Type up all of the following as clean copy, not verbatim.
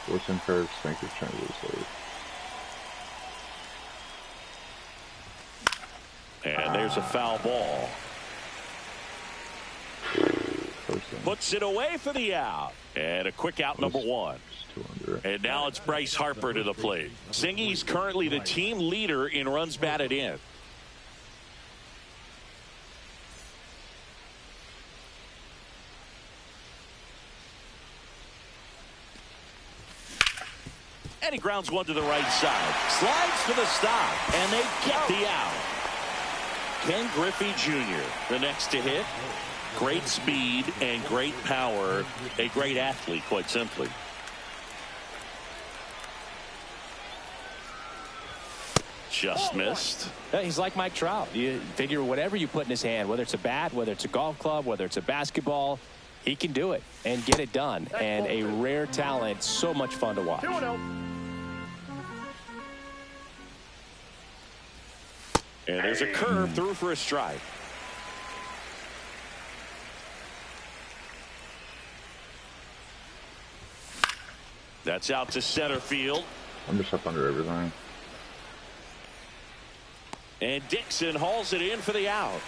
Force encourage, Spanker's trying to lose. And there's a foul ball. Puts it away for the out. And a quick out, number one. And now it's Bryce Harper to the plate. Singy's currently the team leader in runs batted in. And he grounds one to the right side. Slides for the stop. And they get the out. Ken Griffey Jr., the next to hit. Great speed and great power. A great athlete, quite simply. Just missed. He's like Mike Trout. You figure whatever you put in his hand, whether it's a bat, whether it's a golf club, whether it's a basketball, he can do it and get it done. And a rare talent, so much fun to watch. And there's a curve through for a strike. That's out to center field. I'm just up under everything. And Dixon hauls it in for the out.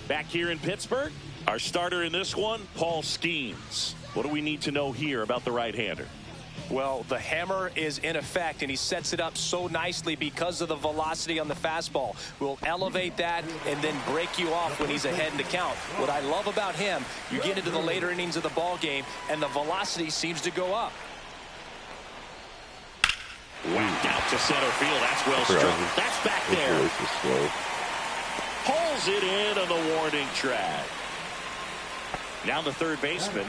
Back here in Pittsburgh, our starter in this one, Paul Skeens. What do we need to know here about the right-hander? Well, the hammer is in effect, and he sets it up so nicely because of the velocity on the fastball. Will elevate that and then break you off when he's ahead in the count. What I love about him, you get into the later innings of the ball game, and the velocity seems to go up. Whacked out to center field. That's well struck. That's back there. Pulls it in on the warning track. Now the third baseman.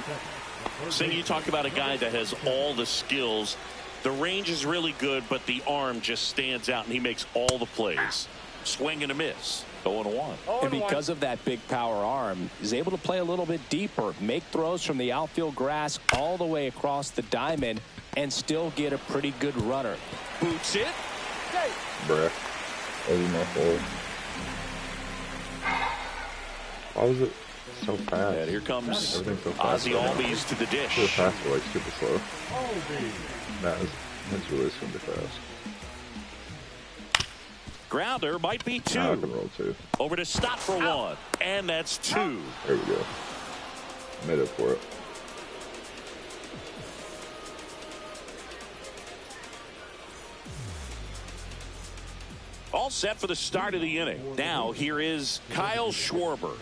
So you talk about a guy that has all the skills. The range is really good, but the arm just stands out, and he makes all the plays. Swing and a miss. 0-1. And because of that big power arm, he's able to play a little bit deeper, make throws from the outfield grass all the way across the diamond, and still get a pretty good runner. Boots it. Bruh. Why was it so fast? And here comes so Ozzie Albies to the dish. Super fast, but like super slow. That's really super fast. Grounder might be two. I can roll two. Over to stop for one. And that's two. There we go. Made up for it. All set for the start of the inning. Now here is Kyle Schwarber.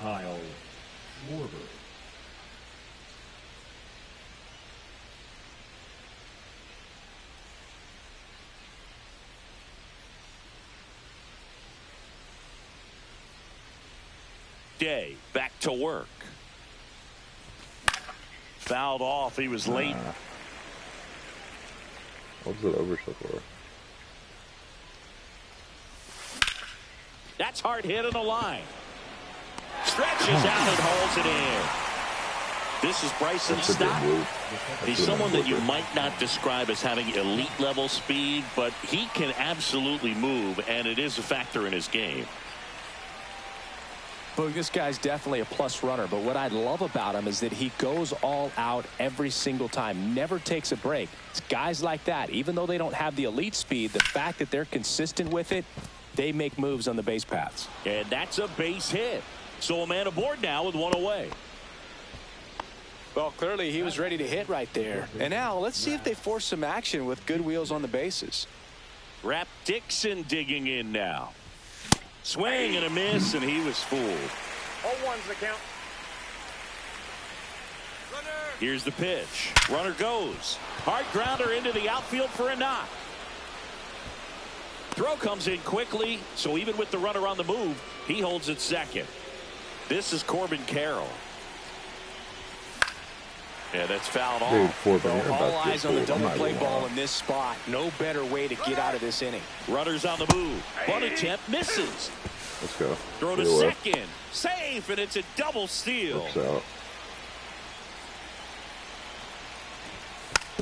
Day back to work. Fouled off. He was late. What was it over so far? That's hard hit on the line. Stretches out and holds it in. This is Bryson Stott. He's someone that you might not describe as having elite level speed, but he can absolutely move, and it is a factor in his game. Well, this guy's definitely a plus runner, but what I love about him is that he goes all out every single time, never takes a break. It's guys like that, even though they don't have the elite speed, the fact that they're consistent with it, they make moves on the base paths. And that's a base hit. So a man aboard now with one away. Well, clearly he was ready to hit right there. And now let's see if they force some action with good wheels on the bases. Rap Dixon digging in now. Swing and a miss, and he was fooled. 0-1's the count. Here's the pitch. Runner goes. Hard grounder into the outfield for a knock. Throw comes in quickly, so even with the runner on the move, he holds it second. This is Corbin Carroll. Yeah, that's fouled off. All eyes on the double play ball in this spot. No better way to get out of this inning. Runners on the move. Bunt attempt misses. Let's go. Throw to second. Safe, and it's a double steal.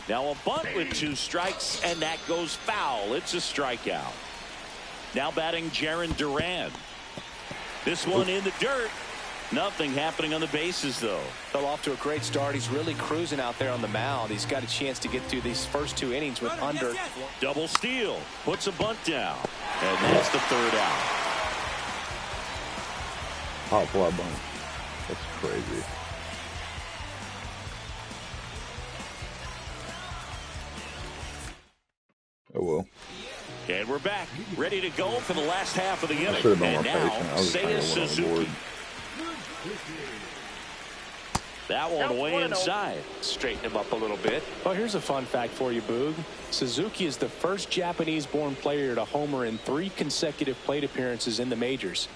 Now a bunt with 2 strikes, and that goes foul. It's a strikeout. Now batting Jarren Duran. This one in the dirt. Nothing happening on the bases, though. Fell off to a great start. He's really cruising out there on the mound. He's got a chance to get through these first 2 innings with under. Double steal. Puts a bunt down. And that's the 3rd out. Hot fly bunt. That's crazy. Oh well. And we're back, ready to go for the last half of the inning. Should have been And more now, patient. I was trying to Seiya win on the board. Suzuki. That one way 1-0. inside. Straighten him up a little bit. Well, here's a fun fact for you, Boog. Suzuki is the first Japanese-born player to homer in 3 consecutive plate appearances in the majors.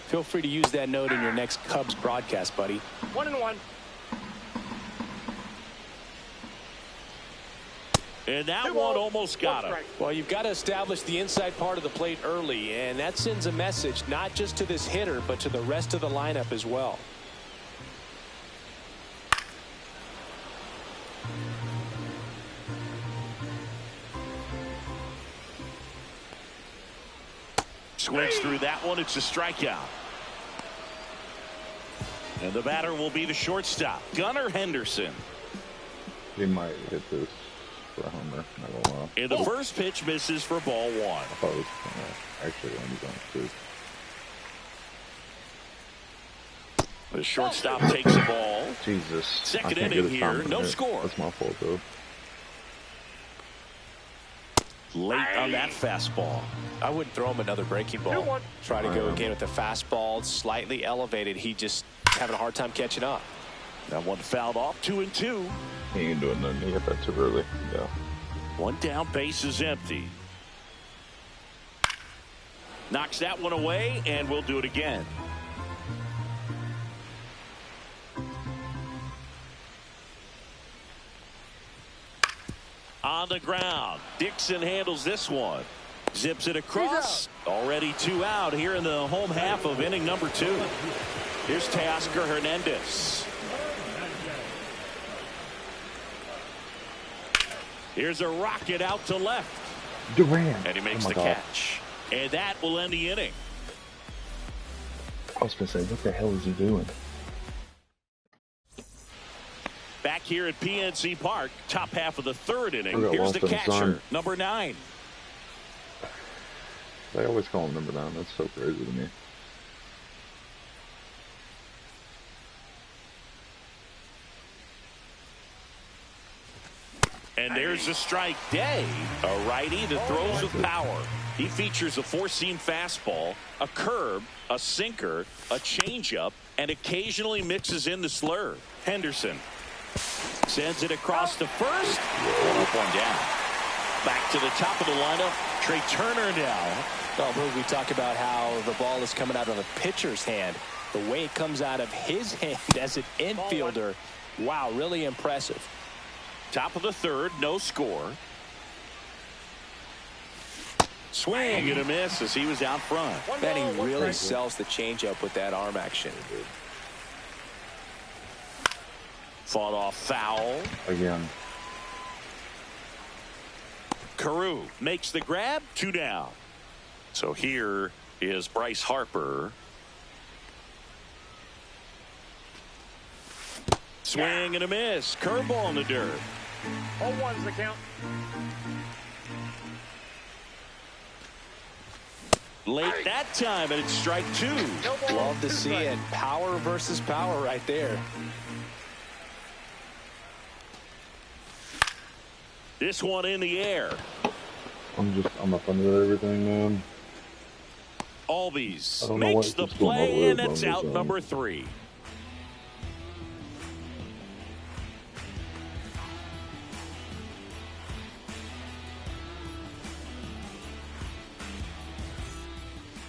Feel free to use that note in your next Cubs broadcast, buddy. 1-1. And that one almost got him. Well, you've got to establish the inside part of the plate early, and that sends a message not just to this hitter, but to the rest of the lineup as well. Swings through that one. It's a strikeout. And the batter will be the shortstop, Gunnar Henderson. He might hit this for a homer. Not gonna lie. And the first pitch misses for ball 1. I thought it was actually going to be too. The shortstop takes the ball. Jesus. Second I can't inning get his time here, no limit. score. That's my fault though. Late on that fastball. I wouldn't throw him another breaking ball. 2-1. Try to go again with the fastball, slightly elevated. He just having a hard time catching up. That one fouled off. 2-2. He ain't doing nothing. He hit that too early. Yeah. One down, base is empty. Knocks that one away, and we'll do it again. On the ground, Dixon handles this one. Zips it across. Already 2 out here in the home half of inning number 2. Here's Teoscar Hernandez. Here's a rocket out to left. Durant. And he makes the catch. And that will end the inning. I was going to say, what the hell is he doing? Back here at PNC Park, top half of the 3rd inning. Forgot Here's the Lawson's catcher, son. number 9. They always call him number 9. That's so crazy to me. And there's a strike. Day, a righty that throws with power. He features a 4-seam fastball, a curve, a sinker, a changeup, and occasionally mixes in the slurve. Henderson sends it across to first. One up, one down. Back to the top of the lineup. Trey Turner now. Oh, we talk about how the ball is coming out of the pitcher's hand. The way it comes out of his hand as an infielder. Wow, really impressive. Top of the 3rd, no score. Swing and a miss as he was out front. Man, he really sells the changeup with that arm action. Fought off foul. Again. Carew makes the grab. 2 down. So here is Bryce Harper. Swing and a miss. Curveball in the dirt. 0-1's the count. Late that time, and it's strike 2. Love to see it. Power versus power right there. This one in the air. I'm up under everything, man. Albies I don't know makes what the is going on play, with and that's out Albies, number 3.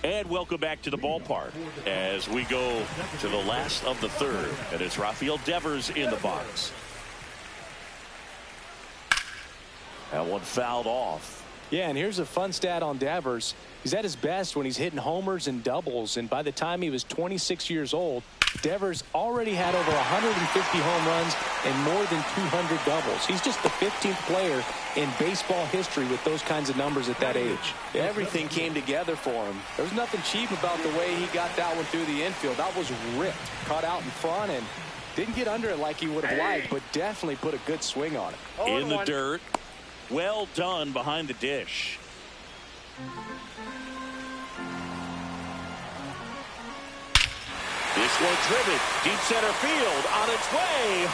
And welcome back to the ballpark as we go to the last of the 3rd. And it's Rafael Devers in the box. That one fouled off. Yeah, and here's a fun stat on Devers. He's at his best when he's hitting homers and doubles, and by the time he was 26 years old, Devers already had over 150 home runs and more than 200 doubles. He's just the 15th player in baseball history with those kinds of numbers at that age. Everything came together for him. There's nothing cheap about the way he got that one through the infield. That was ripped, caught out in front, and didn't get under it like he would have liked, but definitely put a good swing on it. In the dirt. Well done behind the dish. This one driven deep center field on its way.